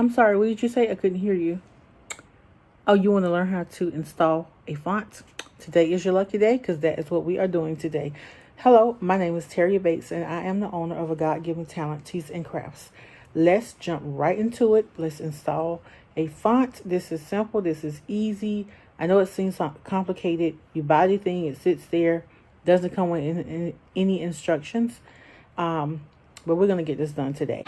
I'm sorry, what did you say? I couldn't hear you. Oh, you want to learn how to install a font? Today is your lucky day because that is what we are doing today. Hello, my name is Terry Bates and I am the owner of a God given talent, Teas and Crafts. Let's jump right into it. Let's install a font. This is simple, this is easy. I know it seems complicated. You buy the thing, it sits there, doesn't come with any instructions. Um, but we're going to get this done today.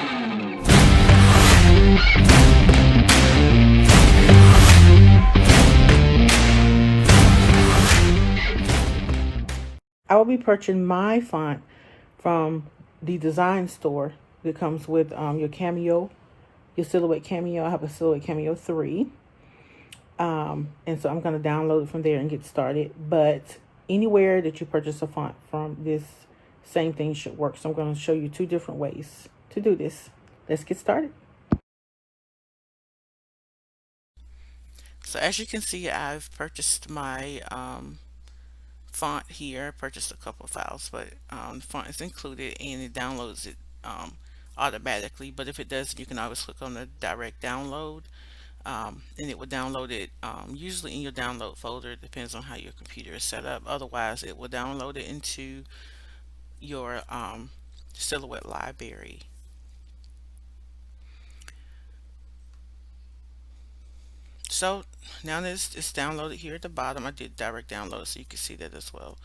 I will be purchasing my font from the design store that comes with your Cameo, your Silhouette Cameo. I have a Silhouette Cameo 3. And so I'm going to download it from there and get started. But anywhere that you purchase a font from, this same thing should work. So I'm going to show you two different ways to do this. Let's get started. So as you can see, I've purchased my font here. I purchased a couple of files, but the font is included and it downloads it automatically. But if it doesn't, you can always click on the direct download and it will download it usually in your download folder. It depends on how your computer is set up. Otherwise, it will download it into your Silhouette library. So now that it's downloaded here at the bottom, I did direct download so you can see that as well.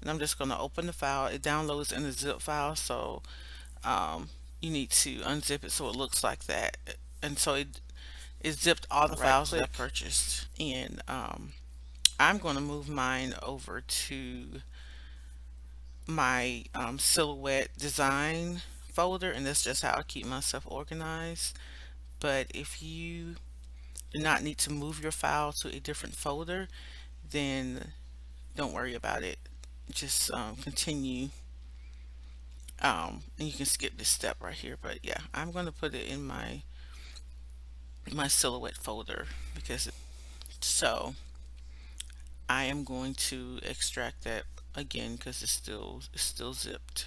And I'm just going to open the file. It downloads in a zip file, so um, you need to unzip it so it looks like that. And so it zipped all the files that I purchased. And I'm going to move mine over to my silhouette design folder, and that's just how I keep myself organized. But if you do not need to move your file to a different folder, then don't worry about it. Just continue, and you can skip this step right here. But yeah, I'm going to put it in my silhouette folder because so I am going to extract that again because it's still zipped.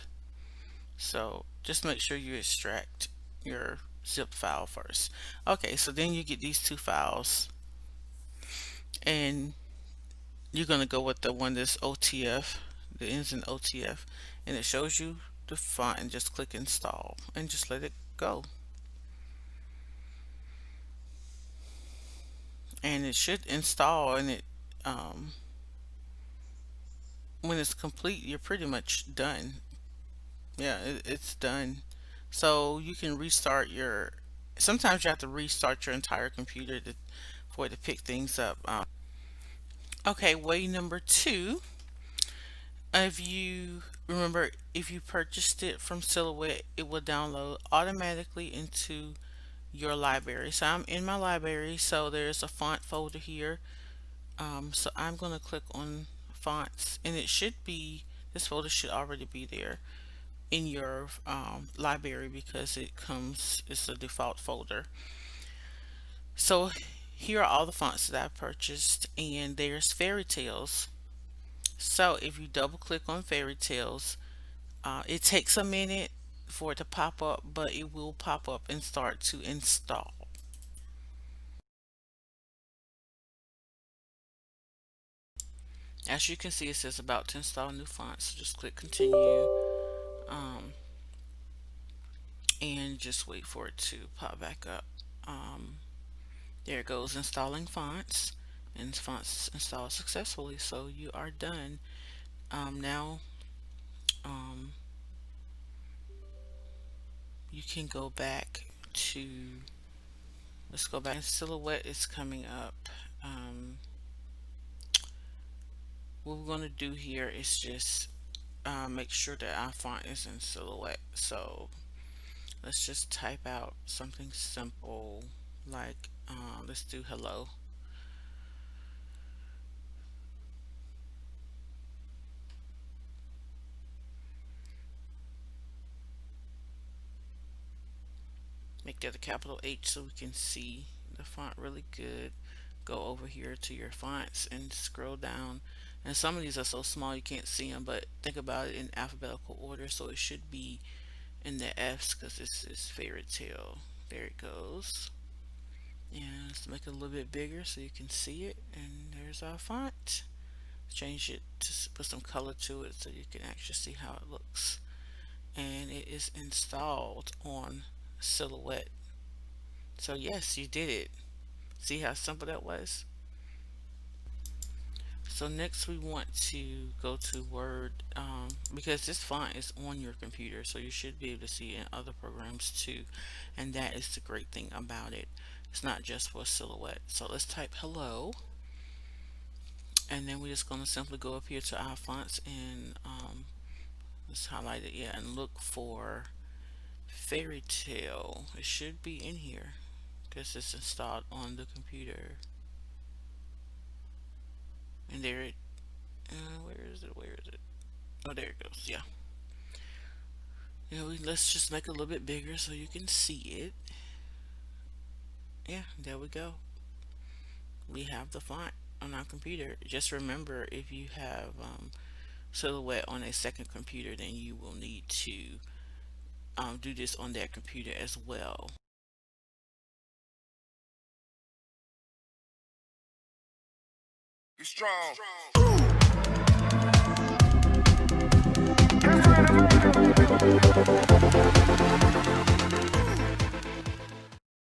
So just make sure you extract your zip file first. Okay, so then you get these two files and you're gonna go with the one that's OTF, that ends in OTF, and it shows you the font and just click install and just let it go. And it should install and it when it's complete you're pretty much done. Yeah, it's done. So you can restart your sometimes you have to restart your entire computer for it to pick things up. Okay, way number two. If you remember, if you purchased it from Silhouette, it will download automatically into your library. So I'm in my library, so there's a font folder here. So I'm going to click on fonts, and it should be this folder should already be there in your library because it's a default folder. So here are all the fonts that I purchased, and there's fairy tales. So if you double click on fairy tales, it takes a minute for it to pop up, but it will pop up and start to install. As you can see, it says about to install new fonts. So just click continue um, and just wait for it to pop back up. Um, there it goes, installing fonts, and fonts installed successfully. So you are done. Now um, you can go back to, let's go back. Silhouette is coming up. Um, what we're going to do here is just make sure that our font is in Silhouette. So let's just type out something simple like let's do hello. Make that a capital H so we can see the font really good. Go over here to your fonts and scroll down. And some of these are so small you can't see them, but think about it in alphabetical order. So it should be in the F's because this is fairy tale. There it goes. And let's make it a little bit bigger so you can see it. And there's our font. Change it to put some color to it so you can actually see how it looks. And it is installed on Silhouette. So yes, you did it. See how simple that was? So next we want to go to Word, because this font is on your computer, so you should be able to see it in other programs too. And that is the great thing about it. It's not just for Silhouette. So let's type hello, and then we're just going to simply go up here to our fonts and let's highlight it, yeah, and look for Fairy Tale. It should be in here because it's installed on the computer. And there it, where is it? Where is it? Oh, there it goes. Yeah. Let's just make it a little bit bigger so you can see it. Yeah, there we go. We have the font on our computer. Just remember, if you have Silhouette on a second computer, then you will need to do this on that computer as well. You strong.